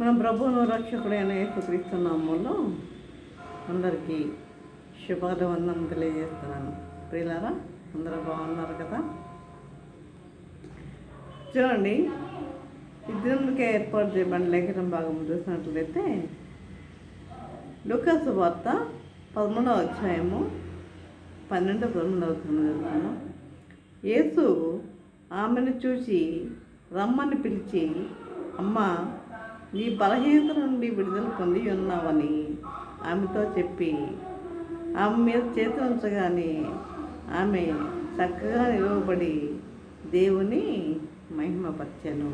మన ప్రభువును రక్షకుడైన యేసుక్రీస్తు నామములో అందరికీ శుభాభివందనం తెలియజేస్తున్నాను. ప్రియులారా, అందరూ బాగున్నారు కదా? చూడండి, ఇద్దరికి ఏర్పాటు చేయబడిన లేఖనం భాగం చూసినట్లయితే లూకా సువార్త 13వ అధ్యాయము 12-13 చదువుతున్నాం. యేసు ఆమెను చూసి రమ్మని పిలిచి, అమ్మా, నీ బలహీనత నుండి విడుదల పొంది ఉన్నావని ఆమెతో చెప్పి ఆమె మీద చేతి ఉంచగానే ఆమె చక్కగా నిలవబడి దేవుని మహిమపరచెను.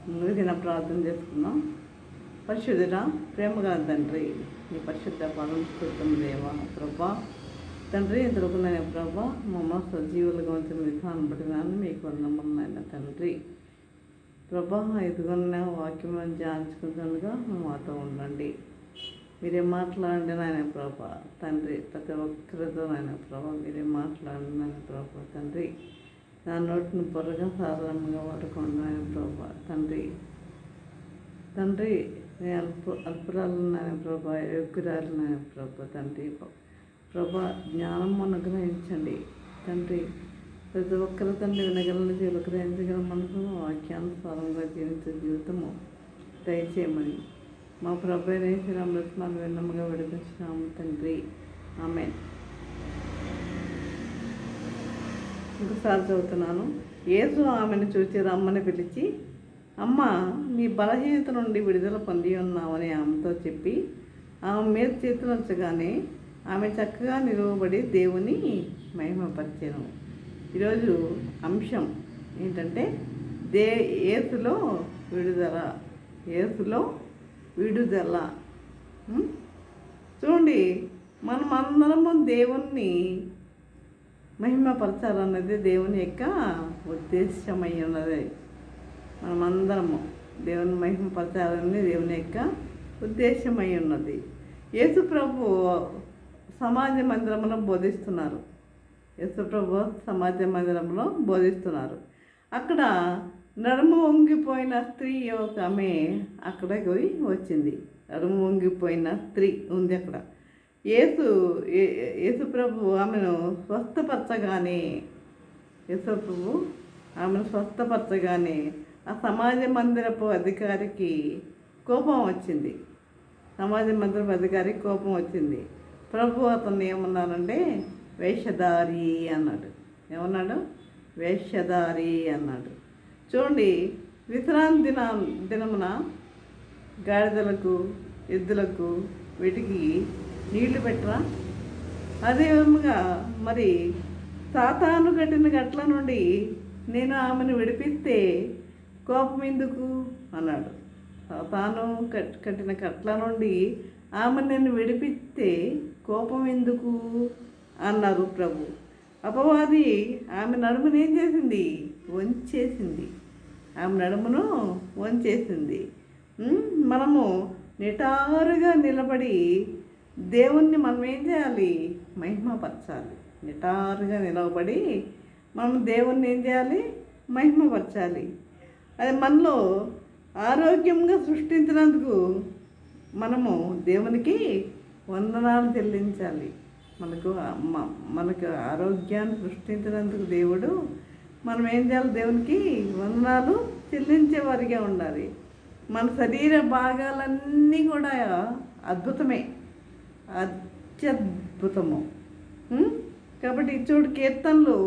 ముందుగా ప్రార్థన చేసుకున్నాం. పరిశుద్ధుడా, ప్రేమగా తండ్రి, నీ పరిశుద్ధ పరమకృతం దేవా ప్రభా తండ్రి, ఎదురుకున్న ప్రభా మా సజీవులుగా ఉంచిన విధానం పడినాను మీకు వందమన్నైనా తండ్రి. ప్రభా, ఎదుగున్న వాక్యం ధ్యానించుకుంటుండగా మాతో ఉండండి. మీరే మాట్లాడండి నాయన ప్రభా తండ్రి. ప్రతి ఒక్కరితో నాయన ప్రభా మీరే మాట్లాడండి నాయన ప్రభా తండ్రి. నా నోటిని పొరగా సాధారణంగా వాడుకోండి నాయన ప్రభా తండ్రి. తండ్రి, నేను అల్పురాలు నాయన ప్రభా, యోగ్యురాలు నాయన ప్రభా తండ్రి. ప్రభా, జ్ఞానం అనుగ్రహించండి తండ్రి. ప్రతి ఒక్కరి తండ్రి వినగలని గ్రహించగల మనసు వాక్యానుసారంగా జీవించే జీవితము దయచేయమని మా ప్రభు అమృతమాన్ని విన్నముగా విడిపించినాము తండ్రి. ఆమేన్. ఇంకోసారి చదువుతున్నాను. యేసు ఆమెను చూసి రమ్మని పిలిచి, అమ్మా, నీ బలహీనత నుండి విడుదల పొంది ఉన్నామని ఆమెతో చెప్పి ఆమె మీద చేతులుంచగానే ఆమె చక్కగా నిలువబడి దేవుని మహిమపరిచెను. ఈరోజు అంశం ఏంటంటే యేసులో విడుదల. యేసులో విడుదల. చూడండి, మనమందరము దేవుణ్ణి మహిమపరచాలన్నది దేవుని యొక్క ఉద్దేశమై ఉన్నది. మనమందరము దేవుని మహిమపరచాలన్నది దేవుని యొక్క ఉద్దేశమై ఉన్నది. యేసు ప్రభు సమాజ మందిరంలో బోధిస్తున్నారు. యేసుప్రభు సమాజ మందిరంలో బోధిస్తున్నారు. అక్కడ నడుము వంగిపోయిన స్త్రీ ఒక ఆమె అక్కడికి వచ్చింది. నడుము వంగిపోయిన స్త్రీ ఉంది అక్కడ. యేసుప్రభు ఆమెను స్వస్థపరచగానే ఆ సమాజ మందిరపు అధికారికి కోపం వచ్చింది. సమాజ మందిరపు అధికారికి కోపం వచ్చింది. ప్రభు అతన్ని ఏమన్నారంటే వేషధారి అన్నాడు. ఏమన్నాడు? వేషధారి అన్నాడు. చూడండి, విశ్రాంతి దినమున గాడిదలకు, ఎద్దులకు వీటికి నీళ్లు పెట్టరా? అదే విధముగా మరి సాతాను కట్టిన గట్ల నుండి నేను ఆమెను విడిపిస్తే కోపం ఎందుకు అన్నాడు. సాతాను కట్టిన కట్ల నుండి ఆమెను నేను విడిపిస్తే కోపం ఎందుకు అన్నారు ప్రభు. అపవాది ఆమె నడుమును ఏం చేసింది? వంచేసింది. ఆమె నడుమును వంచేసింది. మనము నిటారుగా నిలబడి దేవుణ్ణి మనం ఏం చేయాలి? మహిమపరచాలి. నిటారుగా నిలబడి మనం దేవుణ్ణి ఏం చేయాలి? మహిమపరచాలి. అది మనలో ఆరోగ్యంగా సృష్టించినందుకు మనము దేవునికి వందనాలు చెల్లించాలి. మనకు ఆరోగ్యాన్ని సృష్టించినందుకు దేవుడు మనం ఏం చేయాలి? దేవునికి వందనాలు చెల్లించేవారిగా ఉండాలి. మన శరీర భాగాలన్నీ కూడా అద్భుతమే, అత్యద్భుతము. కాబట్టి చూడు, కీర్తనలు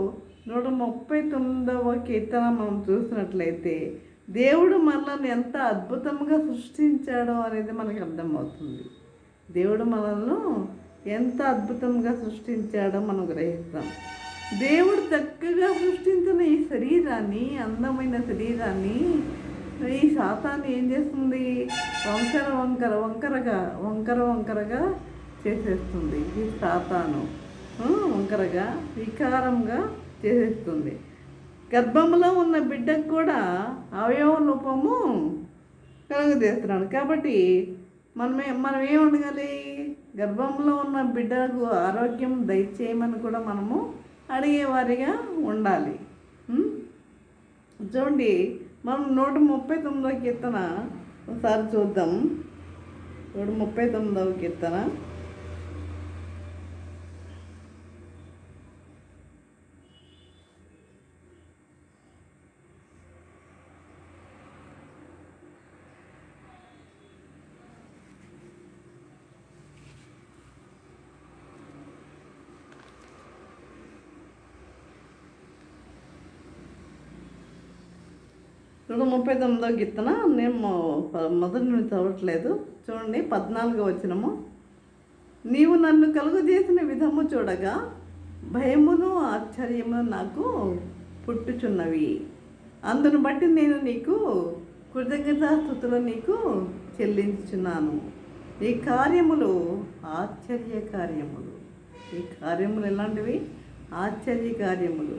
139వ కీర్తన మనం చూసినట్లయితే దేవుడు మనల్ని ఎంత అద్భుతంగా సృష్టించాడో అనేది మనకు అర్థమవుతుంది. దేవుడు మనల్ని ఎంత అద్భుతంగా సృష్టించాడో మనం గ్రహిస్తాం. దేవుడు చక్కగా సృష్టించిన ఈ శరీరాన్ని, అందమైన శరీరాన్ని ఈ సాతాను ఏం చేస్తుంది? వంకరగా చేసేస్తుంది. ఈ సాతాను వంకరగా, వికారంగా చేసేస్తుంది. గర్భంలో ఉన్న బిడ్డకు కూడా అవయవ లోపము కలుగజేస్తున్నాడు. కాబట్టి మనం ఏం అడగాలి? గర్భంలో ఉన్న బిడ్డకు ఆరోగ్యం దయచేయమని కూడా మనము అడిగేవారిగా ఉండాలి. చూడండి, మనం 139వ కీర్తన ఒకసారి చూద్దాం. 139వ కీర్తన. ఇప్పుడు 39వ కీర్తన. నేను మొదటి నుంచి చదవట్లేదు. చూడండి, 14వ వచనము. నీవు నన్ను కలుగజేసిన విధము చూడగా భయమును ఆశ్చర్యమును నాకు పుట్టుచున్నవి. అందును బట్టి నేను నీకు కృతజ్ఞతాస్తుతులు నీకు చెల్లించుచున్నాను. ఈ కార్యములు ఆశ్చర్య కార్యములు. ఈ కార్యములు ఎలాంటివి? ఆశ్చర్య కార్యములు.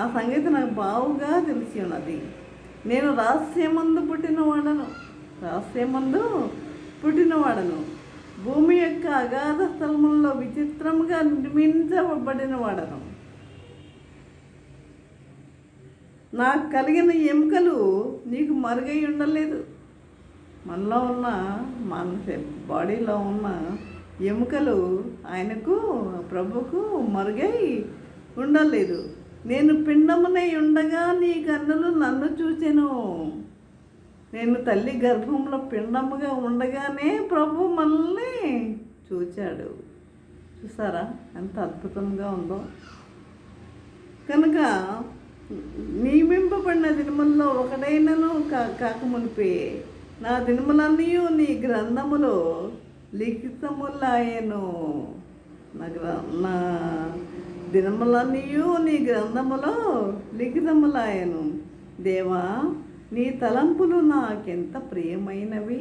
ఆ సంగతి నాకు బావుగా తెలిసి ఉన్నది. నేను రహస్యమందు పుట్టినవాడను. భూమి యొక్క అగాధ స్థలములలో విచిత్రముగా నిర్మించబడిన వాడను. నాకు కలిగిన ఎముకలు నీకు మరుగై ఉండలేదు. మనలో ఉన్న బాడీలో ఉన్న ఎముకలు ఆయనకు, ప్రభుకు మరుగై ఉండలేదు. నేను పిండమునై ఉండగా నీ కన్నులు నన్ను చూచెను. నేను తల్లి గర్భంలో పిండముగా ఉండగానే ప్రభు మనల్ని చూచాడు. చూసారా ఎంత అద్భుతంగా ఉందో? కనుక నియమింపబడిన దినముల్లో ఒకటైనను కాకమునిపే నా దినములన్నీ నీ గ్రంథములో లిఖితములాయను. నా దినములన్నీ నీ గ్రంథములో లిఖితములాయను. దేవా, నీ తలంపులు నాకెంత ప్రియమైనవి.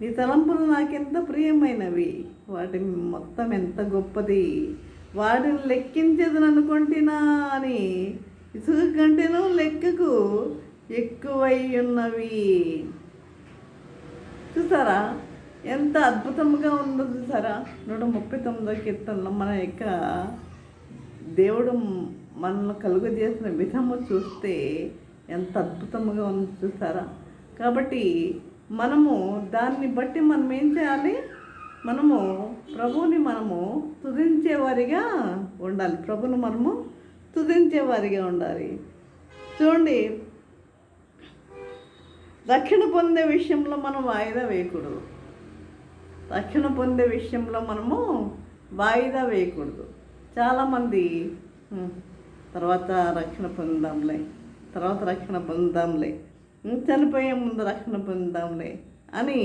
నీ తలంపులు నాకెంత ప్రియమైనవి. వాటి మొత్తం ఎంత గొప్పది. వాటిని లెక్కించదని అనుకుంటున్నా అని ఇసుక కంటేనూ లెక్కకు ఎక్కువై ఉన్నవి. చూసారా ఎంత అద్భుతంగా ఉందో? చూసారా 139వ కీర్తనలో మన యొక్క దేవుడు మనల్ని కలుగజేసిన విధము చూస్తే ఎంత అద్భుతంగా ఉంది. చూసారా? కాబట్టి మనము దాన్ని బట్టి మనం ఏం చేయాలి? మనము ప్రభువుని స్తుతించేవారిగా ఉండాలి. ప్రభుని మనము స్తుతించేవారిగా ఉండాలి. చూడండి, రక్షణ పొందే విషయంలో మనం వాయిదా వేయకూడదు. రక్షణ పొందే విషయంలో మనము వాయిదా వేయకూడదు. చాలామంది తర్వాత రక్షణ పొందాంలే, చనిపోయే ముందు రక్షణ పొందాంలే అని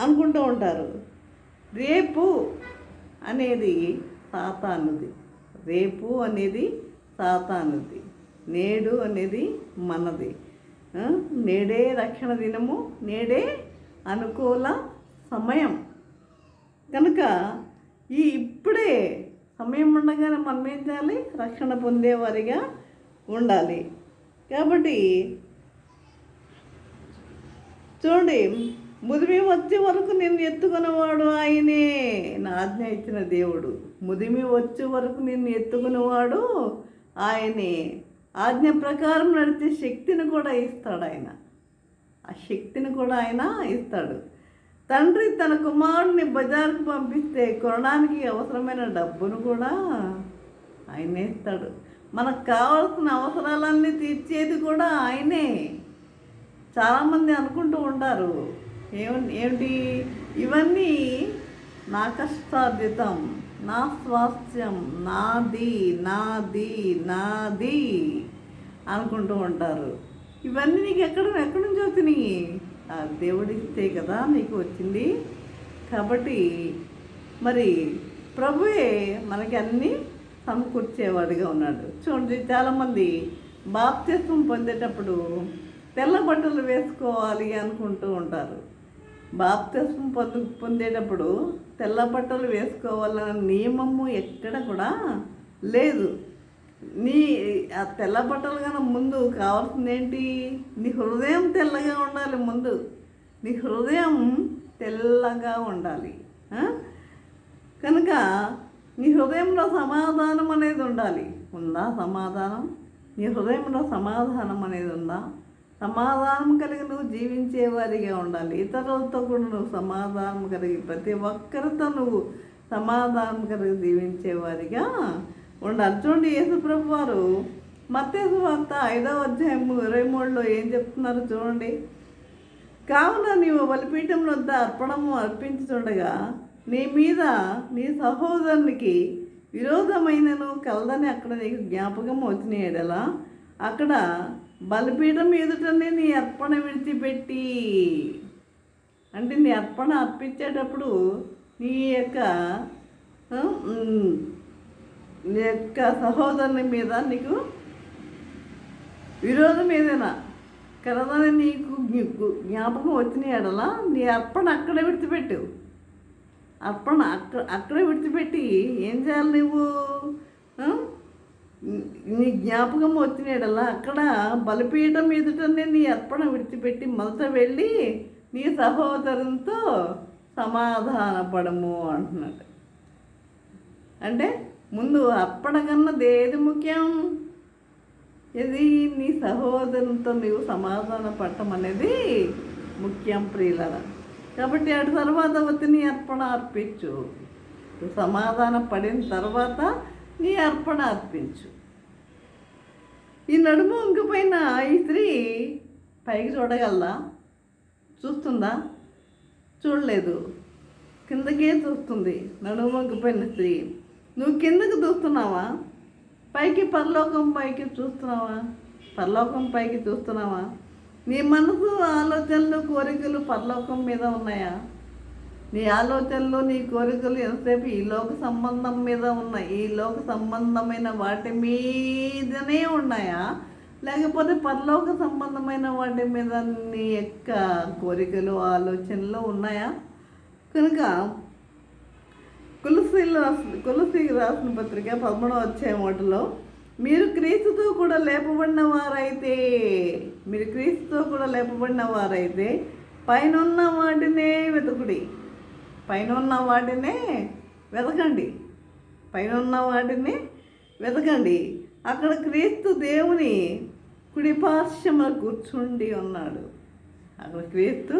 అనుకుంటూ ఉంటారు. రేపు అనేది సాతానుది. నేడు అనేది మనది. నేడే రక్షణ దినము, నేడే అనుకూల సమయం. కనుక ఇప్పుడే సమయం ఉండగానే మనం ఏం చేయాలి? రక్షణ పొందేవారిగా ఉండాలి. కాబట్టి చూడండి, ముదిమి వచ్చే వరకు నిన్ను ఎత్తుకునేవాడు ఆయనే. నా ఆజ్ఞ ఇచ్చిన దేవుడు. ముదిమి వచ్చే వరకు నిన్ను ఎత్తుకునేవాడు ఆయనే. ఆజ్ఞ ప్రకారం నడిచే శక్తిని కూడా ఇస్తాడు ఆయన. ఆ శక్తిని కూడా ఆయన ఇస్తాడు. తండ్రి తన కుమారుడిని బజారుకు పంపిస్తే కొనడానికి అవసరమైన డబ్బును కూడా ఆయనే ఇస్తాడు. మనకు కావాల్సిన అవసరాలన్నీ తీర్చేది కూడా ఆయనే. చాలామంది అనుకుంటూ ఉంటారు, ఏమిటి ఇవన్నీ నా కష్టార్జితం, నా స్వాస్థ్యం, నాది అనుకుంటూ ఉంటారు. ఇవన్నీ నీకు ఎక్కడి నుంచి వచ్చినాయి? ఆ దేవుడిస్తే కదా నీకు వచ్చింది. కాబట్టి మరి ప్రభువే మనకి అన్నీ సమకూర్చేవాడిగా ఉన్నాడు. చూడండి, చాలామంది బాప్తిస్మం పొందేటప్పుడు తెల్ల బట్టలు వేసుకోవాలి అనుకుంటూ ఉంటారు. బాప్తిస్మం పొందేటప్పుడు తెల్ల బట్టలు వేసుకోవాలన్న నియమము ఎక్కడ కూడా లేదు. ఆ తెల్ల బట్టలు కన్నా ముందు కావాల్సింది ఏంటి? నీ హృదయం తెల్లగా ఉండాలి. ముందు నీ హృదయం తెల్లగా ఉండాలి. కనుక నీ హృదయంలో సమాధానం అనేది ఉండాలి. ఉందా సమాధానం? నీ హృదయంలో సమాధానం అనేది ఉందా? సమాధానం కలిగి నువ్వు జీవించేవారిగా ఉండాలి. ఇతరులతో కూడా నువ్వు సమాధానం కలిగి, ప్రతి ఒక్కరితో నువ్వు సమాధానం కలిగి జీవించేవారిగా ఉండాలి. చూడండి, యేసుప్రభు వారు మత్తయి సువార్త 5వ అధ్యాయము 23లో ఏం చెప్తున్నారు చూడండి. కావున నీవు బలిపీఠంలో వద్ద అర్పణము అర్పించుతుండగా నీ మీద నీ సహోదరునికి విరోధమైనను కలదని అక్కడ నీకు జ్ఞాపకం వచ్చిన ఎడలా అక్కడ బలిపీఠం ఎదుటనే నీ అర్పణ విడిచిపెట్టి, అంటే నీ అర్పణ అర్పించేటప్పుడు నీ యొక్క సహోదరుని మీద నీకు విరోధం ఏదైనా కలదని నీకు జ్ఞాపకం వచ్చిన ఎడలా నీ అర్పణ అక్కడే విడిచిపెట్టు. అర్పణ అక్కడే విడిచిపెట్టి ఏం చేయాలి? నువ్వు నీ జ్ఞాపకం వచ్చిన ఎడలా అక్కడ బలిపీఠం ఎదుటనే నీ అర్పణ విడిచిపెట్టి మొదట వెళ్ళి నీ సహోదరునితో సమాధానపడము అంటున్నాడు. అంటే ముందు అర్పణ కన్నా ఏది ముఖ్యం? ఇది నీ సహోదరునితో నీవు సమాధాన పడటం అనేది ముఖ్యం ప్రియులరా. కాబట్టి అటు తర్వాత వచ్చి నీ అర్పణ అర్పించు. సమాధాన పడిన తర్వాత నీ అర్పణ అర్పించు. ఈ నడుము వంగిపోయిన ఈ స్త్రీ పైకి చూడగలదా? చూస్తుందా? చూడలేదు, కిందకే చూస్తుంది. నడుము వంగిపోయిన స్త్రీ, నువ్వు కిందకు చూస్తున్నావా? పైకి పరలోకం పైకి చూస్తున్నావా? పరలోకం పైకి చూస్తున్నావా? నీ మనసు ఆలోచనలు కోరికలు పరలోకం మీద ఉన్నాయా? నీ ఆలోచనలు నీ కోరికలు ఎంతసేపు ఈ లోక సంబంధం మీద ఉన్నాయి, ఈ లోక సంబంధమైన వాటి మీదనే ఉన్నాయా? లేకపోతే పరలోక సంబంధమైన వాటి మీద నీ యొక్క కోరికలు ఆలోచనలు ఉన్నాయా? కనుక కొలస్సీకి రాసిన పత్రిక 13వ అధ్యాయంలో మీరు క్రీస్తుతో కూడా లేపబడిన వారైతే పైనున్న వాటినే వెతకుడి. పైనున్న వాటినే వెతకండి. అక్కడ క్రీస్తు దేవుని కుడిపార్శ్వమున కూర్చుండి ఉన్నాడు. అక్కడ క్రీస్తు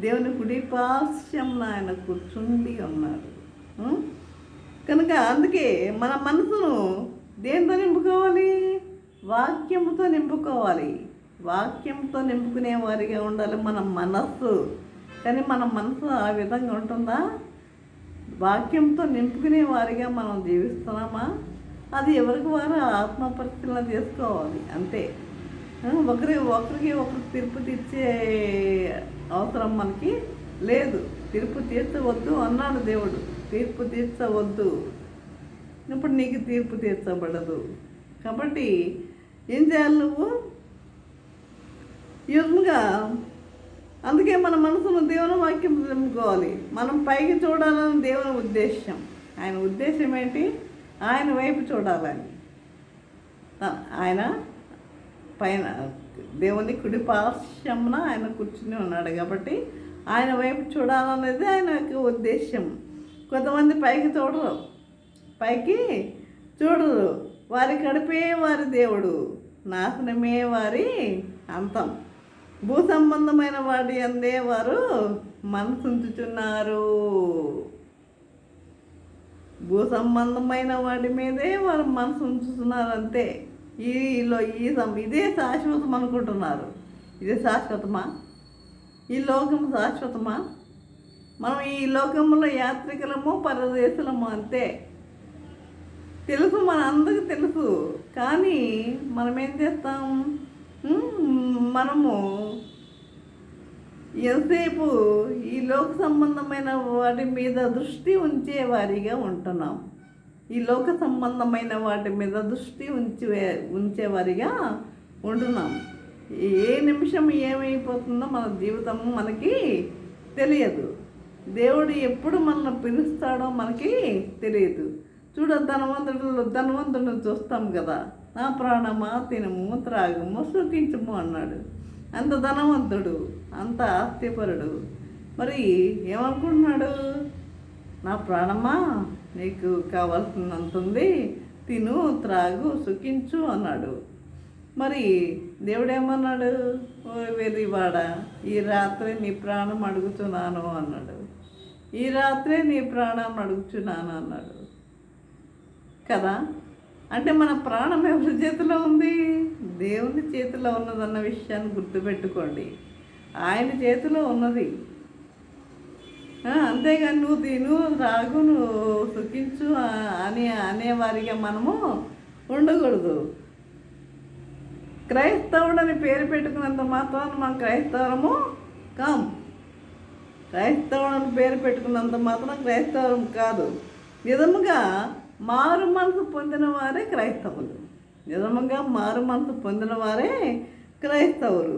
దేవుని కుడిపార్శ్వమున ఆయన కూర్చుండి ఉన్నాడు. కనుక అందుకే మన మనసును దేంతో నింపుకోవాలి? వాక్యంతో నింపుకోవాలి. వాక్యంతో నింపుకునే వారిగా ఉండాలి మన మనస్సు. కానీ మన మనసు ఆ విధంగా ఉంటుందా? వాక్యంతో నింపుకునే వారిగా మనం జీవిస్తున్నామా? అది ఎవరికి వారు ఆత్మ పరిశీలన చేసుకోవాలి అంతే. ఒకరికి తీర్పు తీర్చే అవసరం మనకి లేదు. తీర్పు తీర్చవద్దు అన్నాడు దేవుడు. తీర్పు తీర్చవద్దు. ఇప్పుడు నీకు తీర్పు తీర్చబడదు. కాబట్టి ఏం చేయాలి నువ్వు? యుద్ధంగా అందుకే మన మనసును దేవుని వాక్యం నింపుకోవాలి. మనం పైకి చూడాలని దేవుని ఉద్దేశం. ఆయన ఉద్దేశం ఏంటి? ఆయన వైపు చూడాలని. ఆయన పైన దేవుని కుడి పార్శ్వమున ఆయన కూర్చుని ఉన్నాడు కాబట్టి ఆయన వైపు చూడాలనేది ఆయన యొక్క ఉద్దేశం. కొంతమంది పైకి చూడరు. వారి కడిపే వారి దేవుడు, నాశనమే వారి అంతం. భూ సంబంధమైన వాటి అందే వారు మనసుంచుచున్నారు. భూ సంబంధమైన వాటి మీదే వారు మనసు ఉంచుతున్నారు అంతే. ఇదే శాశ్వతం అనుకుంటున్నారు. ఇదే శాశ్వతమా? ఈ లోకం శాశ్వతమా? మనం ఈ లోకంలో యాత్రికులము, పరదేశులము అంతే. తెలుసు, మన అందరికీ తెలుసు. కానీ మనం ఏం చేస్తాం? మనము ఎంతసేపు ఈ లోక సంబంధమైన వాటి మీద దృష్టి ఉంచేవారిగా ఉంటున్నాం. ఈ లోక సంబంధమైన వాటి మీద దృష్టి ఉంచేవారిగా ఉంటున్నాం. ఏ నిమిషం ఏమైపోతుందో మన జీవితము మనకి తెలియదు. దేవుడు ఎప్పుడు మనల్ని పిలుస్తాడో మనకి తెలియదు. ధనవంతుడిని చూస్తాం కదా, నా ప్రాణమా తినము త్రాగము సుఖించము అన్నాడు. అంత ధనవంతుడు, అంత ఆస్తిపరుడు. మరి ఏమనుకుంటున్నాడు? నా ప్రాణమా నీకు కావాల్సినంత ఉంది, తిను త్రాగు సుఖించు అన్నాడు. మరి దేవుడు ఏమన్నాడు? ఓ వెర్రివాడా, ఈ రాత్రి నీ ప్రాణం అడుగుతున్నాను అన్నాడు. ఈ రాత్రే నీ ప్రాణం అడుగుతున్నాను అన్నాడు కదా. అంటే మన ప్రాణం ఎవరి చేతిలో ఉంది? దేవుని చేతిలో ఉన్నదన్న విషయాన్ని గుర్తుపెట్టుకోండి. ఆయన చేతిలో ఉన్నది. అంతేగాని నువ్వు తిను, తాగు, నువ్వు సుఖించు అనేవారిగా మనము ఉండకూడదు. క్రైస్తవుడని పేరు పెట్టుకున్నంత మాత్రాన మనం క్రైస్తవరము కాం. క్రైస్తవుడని పేరు పెట్టుకున్నంత మాత్రం క్రైస్తవం కాదు. నిజముగా మారు మనసు పొందిన వారే క్రైస్తవులు. నిజముగా మారు మనసు పొందిన వారే క్రైస్తవులు.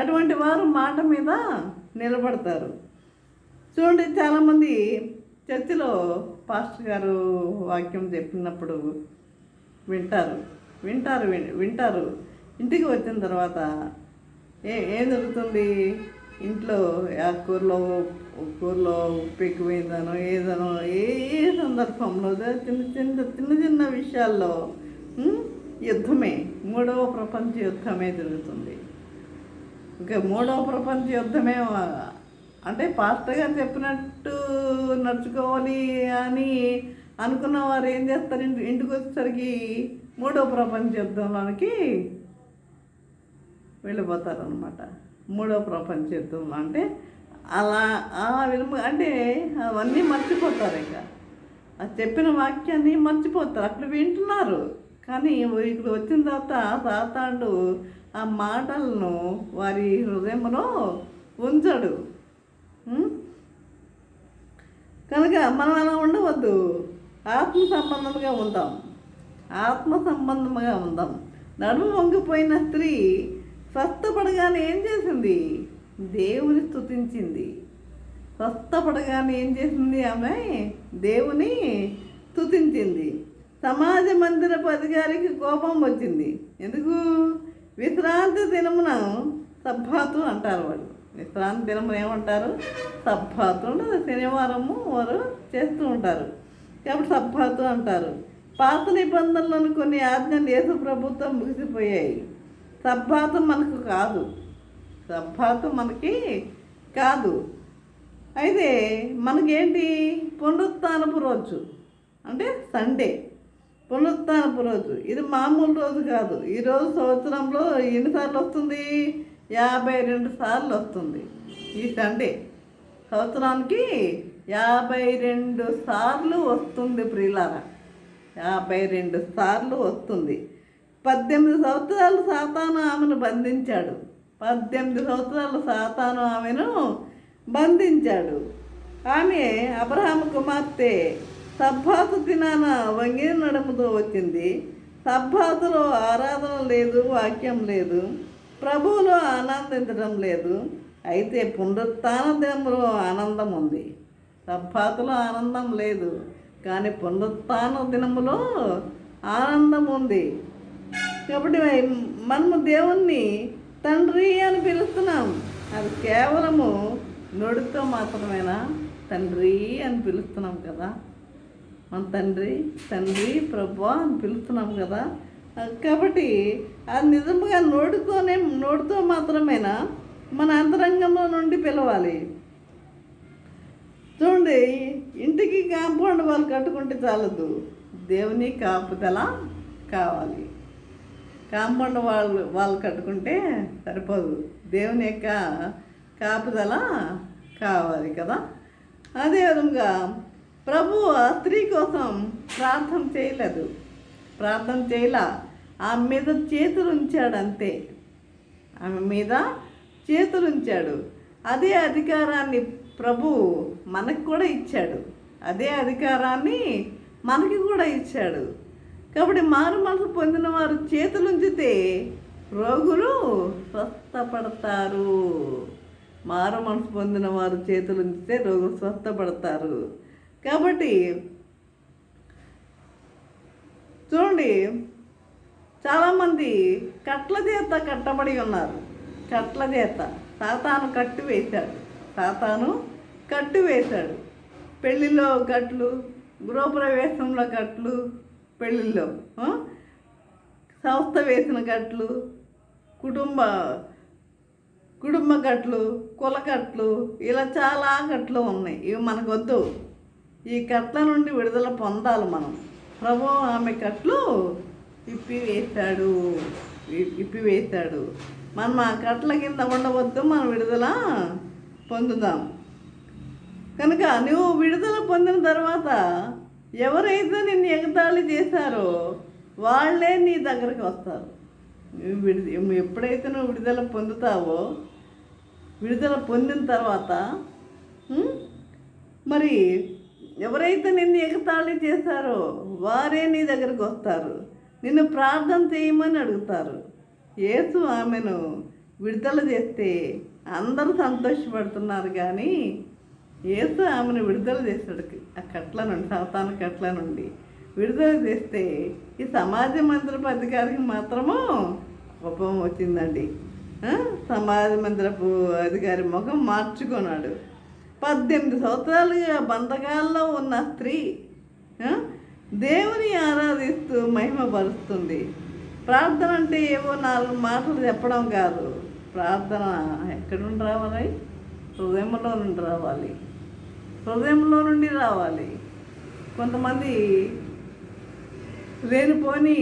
అటువంటి వారు మాట మీద నిలబడతారు. చూడండి, చాలామంది చర్చిలో పాస్టర్ గారు వాక్యం చెప్పినప్పుడు వింటారు. ఇంటికి వచ్చిన తర్వాత ఏం జరుగుతుంది? ఇంట్లో ఆ కూరలో ఉప్పు ఎక్కువైందనో ఏదనో ఏ సందర్భంలో చిన్న విషయాల్లో యుద్ధమే, 3వ ప్రపంచ యుద్ధమే జరుగుతుంది. ఇంకా 3వ ప్రపంచ యుద్ధమే అంటే పాస్టర్ గారు చెప్పినట్టు నడుచుకోవాలి అని అనుకున్న వారు ఏం చేస్తారు? ఇంటికి వచ్చేసరికి 3వ ప్రపంచ యుద్ధంలోనికి వెళ్ళిపోతారనమాట. 3వ ప్రపంచ యుద్ధం అంటే అలా ఆ విధంగా అంటే అవన్నీ మర్చిపోతారు. ఇక ఆ చెప్పిన వాక్యాన్ని మర్చిపోతారు. అక్కడ వింటున్నారు, కానీ ఇక్కడ వచ్చిన తర్వాత సాతానుడు ఆ మాటలను వారి హృదయంలో ఉంచడు. కనుక మనం అలా ఉండవద్దు. ఆత్మ సంబంధంగా ఉందాం. నడుము వంగిపోయిన స్త్రీ స్వస్థపడగానే ఏం చేసింది? దేవుని స్తుతించింది. స్వస్థపడగానే ఏం చేసింది? ఆమె దేవుని స్తుతించింది. సమాజ మందిరపు అధికారికి కోపం వచ్చింది. ఎందుకు? విశ్రాంతి దినమున సబ్బాతు అంటారు వాళ్ళు. విశ్రాంతి దినమున ఏమంటారు? సబ్బాతు. శనివారము వారు చేస్తూ ఉంటారు కాబట్టి సబ్బాతు అంటారు. పాత నిబంధనలను కొన్ని ఆజ్ఞలు యేసు ప్రభుత్వం ముగిసిపోయాయి. సబ్బాతు మనకు కాదు. అయితే మనకేంటి? పునరుత్థానపు రోజు అంటే సండే, పునరుత్థానపు రోజు. ఇది మామూలు రోజు కాదు. ఈరోజు సంవత్సరంలో ఎన్నిసార్లు వస్తుంది? 52 సార్లు వస్తుంది. ఈ సండే సంవత్సరానికి 52 సార్లు వస్తుంది ప్రియులారా. 52 సార్లు వస్తుంది. 18 సంవత్సరాలు సాతాను ఆమెను బంధించాడు. 18 సంవత్సరాలు సాతాను ఆమెను బంధించాడు. ఆమె అబ్రహాము కుమార్తె. సబ్బాతు దినాన వంగిన నడుముతో వచ్చింది. సబ్బాతులో ఆరాధన లేదు, వాక్యం లేదు, ప్రభువులో ఆనందించడం లేదు. అయితే పునరుత్థాన దినములో ఆనందం ఉంది. సబ్బాతులో ఆనందం లేదు, కానీ పునరుత్థాన దినములో ఆనందం ఉంది. కాబట్టి మనము దేవుణ్ణి తండ్రి అని పిలుస్తున్నాం. అది కేవలము నోటితో మాత్రమేనా? తండ్రి అని పిలుస్తున్నాం కదా. మన తండ్రి ప్రభువా అని పిలుస్తున్నాం కదా. కాబట్టి అది నిజంగా నోటితో మాత్రమేనా? మన అంతరంగంలో నుండి పిలవాలి. చూడండి, ఇంటికి కాంపౌండ్ వాళ్ళు కట్టుకుంటే చాలదు, దేవుని కాపుదల కావాలి. కాంపౌండ్ వాళ్ళు కట్టుకుంటే సరిపోదు, దేవుని యొక్క కాపుదల కావాలి కదా. అదేవిధంగా ప్రభు ఆ స్త్రీ కోసం ప్రార్థన చేయలా. ఆమె మీద చేతులు ఉంచాడు అంతే. ఆమె మీద చేతులు ఉంచాడు. అదే అధికారాన్ని ప్రభు మనకు కూడా ఇచ్చాడు. అదే అధికారాన్ని మనకి కూడా ఇచ్చాడు. కాబట్టి మారు మనసు పొందిన వారు చేతులు ఉంచితే రోగులు స్వస్థపడతారు. మారు మనసు పొందిన వారు చేతులు ఉంచితే రోగులు స్వస్థపడతారు. కాబట్టి చూడండి, చాలామంది కట్ల చేత కట్టబడి ఉన్నారు. కట్ల చేత సాతాను కట్టివేశాడు. పెళ్ళిలో కట్లు, గృహప్రవేశంలో కట్లు, పెళ్ళిళ్ళలో సంస్థ వేసిన కట్లు, కుటుంబ కుటుంబ కట్లు, కుల కట్లు, ఇలా చాలా కట్లు ఉన్నాయి. ఇవి మనకొద్దు. ఈ కట్ల నుండి విడుదల పొందాలి మనం. ప్రభు ఆమె కట్లు ఇప్పివేశాడు. మనం ఆ కట్ల కింద ఉండవద్దు, మనం విడుదల పొందుదాం. కనుక నువ్వు విడుదల పొందిన తర్వాత ఎవరైతే నిన్ను ఎగతాళి చేశారో వాళ్ళే నీ దగ్గరికి వస్తారు. ఎప్పుడైతే నువ్వు విడుదల పొందుతావో, విడుదల పొందిన తర్వాత మరి ఎవరైతే నిన్ను ఎగతాళి చేశారో వారే నీ దగ్గరకు వస్తారు, నిన్ను ప్రార్థన చేయమని అడుగుతారు. యేసు ఆమెను విడుదల చేస్తే అందరూ సంతోషపడుతున్నారు, కానీ యేసు ఆమెను విడుదల చేశాడు. ఆ కట్ల నుండి, సాతాను కట్ల నుండి విడుదల చేస్తే ఈ సమాజ మందిరపు అధికారికి మాత్రము కోపం వచ్చిందండి. సమాజ మందిరపు అధికారి ముఖం మార్చుకున్నాడు. 18 సంవత్సరాలుగా బంధకాల్లో ఉన్న స్త్రీ దేవుని ఆరాధిస్తూ మహిమపరుస్తుంది. ప్రార్థన అంటే ఏవో 4 మాటలు చెప్పడం కాదు. ప్రార్థన ఎక్కడి నుండి రావాలి? హృదయంలో నుండి రావాలి. హృదయంలో నుండి రావాలి. కొంతమంది లేనిపోని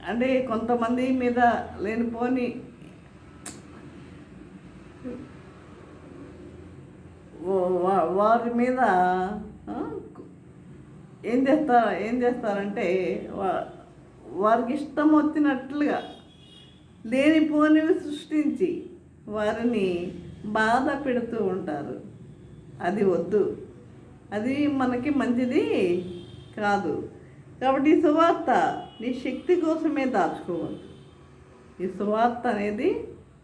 అంటే కొంతమంది మీద లేనిపోని వారి మీద ఏం చేస్తారంటే వారికి ఇష్టం వచ్చినట్లుగా లేనిపోనివి సృష్టించి వారిని బాధ పెడుతూ ఉంటారు. అది వద్దు, అది మనకి మంచిది కాదు. కాబట్టి ఈ సువార్త నీ శక్తి కోసమే దాచుకోవద్దు. ఈ సువార్త అనేది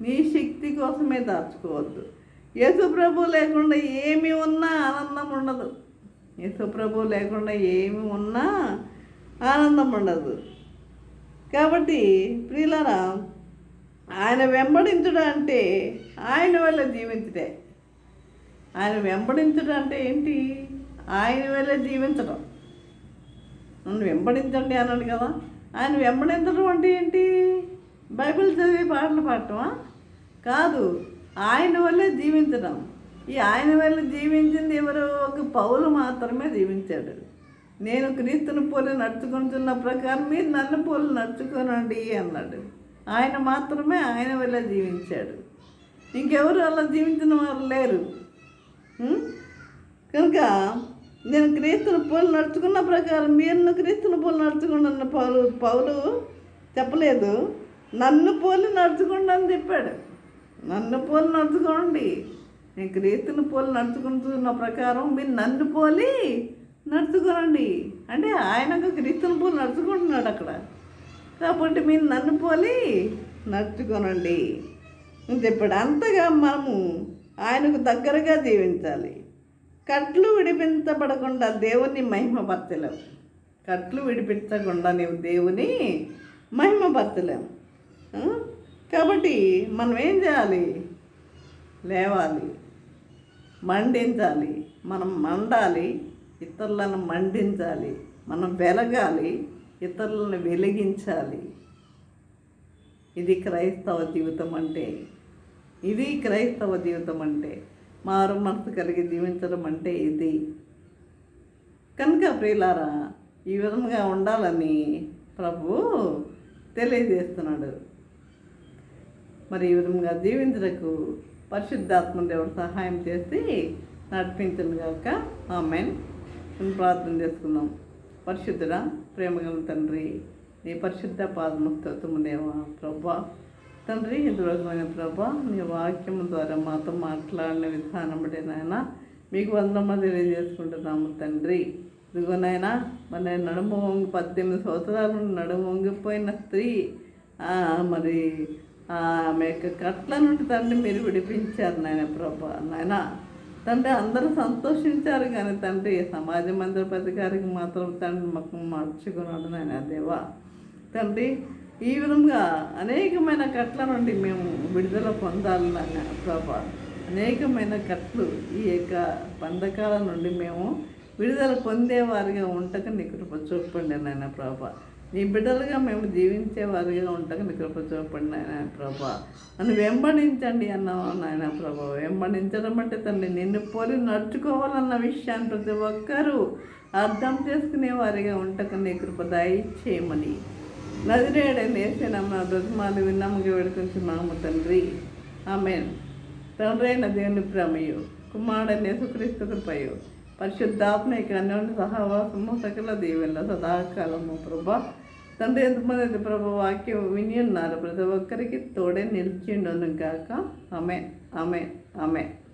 నీ శక్తి కోసమే దాచుకోవద్దు. యేసు ప్రభు లేకుండా ఏమి ఉన్నా ఆనందం ఉండదు. యేసు ప్రభు లేకుండా ఏమి ఉన్నా ఆనందం ఉండదు. కాబట్టి ప్రియులారా, ఆయన వెంబడించుట అంటే ఆయన వల్ల జీవించుటే. ఆయన వెంబడించడం అంటే ఏంటి? ఆయన వల్ల జీవించడం. నన్ను వెంబడించండి అన్నాడు కదా. ఆయన వెంబడించడం అంటే ఏంటి? బైబిల్ చదివి పాటలు పాడటమా? కాదు, ఆయన వల్లే జీవించడం. ఈ ఆయన వల్ల జీవించింది ఎవరు? ఒక పౌలు మాత్రమే జీవించాడు. నేను క్రీస్తుని పోలి నడుచుకుంటున్న ప్రకారం మీరు నన్ను పోలి నడుచుకోనండి అన్నాడు. ఆయన మాత్రమే ఆయన వల్ల జీవించాడు. ఇంకెవరు అలా జీవించిన వారు లేరు. కనుక నేను క్రీస్తుని పోలి నడుచుకున్న ప్రకారం మీరు క్రీస్తుని పోలి నడుచుకున్న పౌలు చెప్పలేదు, నన్ను పోలి నడుచుకోండి అని చెప్పాడు. నన్ను పోలి నడుచుకోండి. నేను క్రీస్తుని పోలి నడుచుకుంటున్న ప్రకారం మీరు నన్ను పోలి నడుచుకోనండి అంటే ఆయనకు క్రీస్తుని పోలి నడుచుకుంటున్నాడు అక్కడ. కాబట్టి మీరు నన్ను పోలి నడుచుకోనండి అని చెప్పాడు. అంతగా మనము ఆయనకు దగ్గరగా జీవించాలి. కట్లు విడిపించబడకుండా దేవుని మహిమపరచలేము. కట్లు విడిపించకుండా నీవు దేవుని మహిమపరచలేము. కాబట్టి మనం ఏం చేయాలి? లేవాలి, మండించాలి. మనం మండాలి, ఇతరులను మండించాలి. మనం వెలగాలి, ఇతరులను వెలిగించాలి. ఇది క్రైస్తవ జీవితం అంటే. ఇది క్రైస్తవ జీవితం అంటే. మారు మనసు కలిగి జీవించడం అంటే ఇది. కనుక ప్రియులారా, ఈ విధంగా ఉండాలని ప్రభువు తెలియజేస్తున్నాడు. మరి ఈ విధంగా జీవించడానికి పరిశుద్ధాత్మ దేవుడు సహాయం చేసి నడిపించను గాక. ఆమేన్. ప్రార్థన చేసుకుందాం. పరిశుద్ధుడా, ప్రేమగల తండ్రి, నీ పరిశుద్ధ పాదము స్తోత్రము దేవా. ప్రభా తండ్రి, ఇందులోకమైన ప్రభా, నీ వాక్యం ద్వారా మాతో మాట్లాడిన విధానం బట్టి నాయన మీకు వందనములు తెలియజేసుకుంటున్నాము తండ్రి. ఇదిగోనైనా మన నడుము 18 సంవత్సరాల నుండి నడుము వంగిపోయిన స్త్రీ మరి ఆమె యొక్క కట్ల నుండి తండ్రి మీరు విడిపించారు నాయన ప్రభా. నాయన తండ్రి అందరూ సంతోషించారు, కానీ తండ్రి సమాజ మందిరపు అధికారికి మాత్రం తండ్రి మాకు మార్చుకున్నాడు నాయన దేవా. తండ్రి ఈ విధంగా అనేకమైన కట్ల నుండి మేము విడుదల పొందాలి నాయన ప్రభా. అనేకమైన కట్లు, ఈ యొక్క బంధకాల నుండి మేము విడుదల పొందేవారిగా ఉంటకు నీ కృప చూపండి నాయన ప్రభా. నీ బిడ్డలుగా మేము జీవించేవారిగా ఉంటకు నీ కృప చూపండి నాయన ప్రభా. నన్ను వెంబడించండి అన్నావు నాయన ప్రభా. వెంబడించడం అంటే తండ్రి నిన్ను పోలి నడుచుకోవాలన్న విషయాన్ని ప్రతి ఒక్కరూ అర్థం చేసుకునే వారిగా ఉంటకు నీ కృప దయచేయమని నజరేయుడైన యేసునామమున బ్రతిమాలి విన్నముగా వేడుకొంచున్నాము తండ్రి. ఆమేన్. తండ్రి అయిన దేవుని ప్రేమయు కుమారుడైన యేసుక్రీస్తు కృపయు పరిశుద్ధాత్మక అన్యోన్య సహవాసము సకల దీవెనల సదాకాలము ప్రభా. తండ్రి ఎంతమంది ప్రభా వాక్యం విని ఉన్నారు ప్రతి ఒక్కరికి తోడే నిలిచిండును గాక. ఆమేన్. ఆమేన్. ఆమేన్.